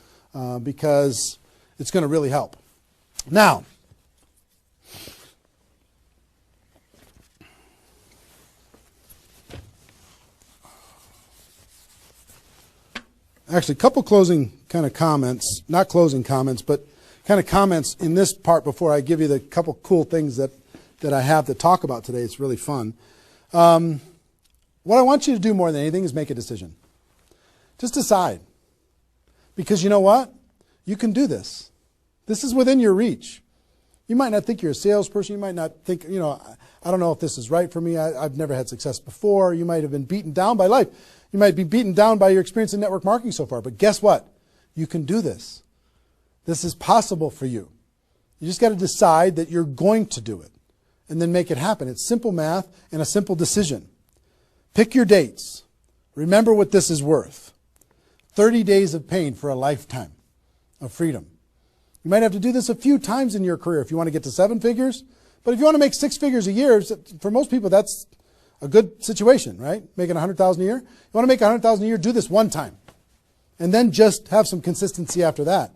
because it's going to really help. Now, actually, a couple closing kind of comments, not closing comments, but kind of comments in this part before I give you the couple cool things that I have to talk about today. It's really fun. What I want you to do more than anything is make a decision. Just decide. Because you know what? You can do this. This is within your reach. You might not think you're a salesperson. You might not think, I don't know if this is right for me. I've never had success before. You might have been beaten down by life. You might be beaten down by your experience in network marketing so far. But guess what? You can do this. This is possible for you. You just got to decide that you're going to do it and then make it happen. It's simple math and a simple decision. Pick your dates. Remember what this is worth. 30 days of pain for a lifetime of freedom. You might have to do this a few times in your career if you want to get to 7 figures. But if you want to make 6 figures a year, for most people that's a good situation, right? Making $100,000 a year. You want to make $100,000 a year, do this one time. And then just have some consistency after that.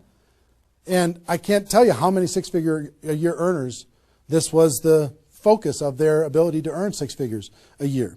And I can't tell you how many 6-figure a year earners this was the focus of their ability to earn 6 figures a year.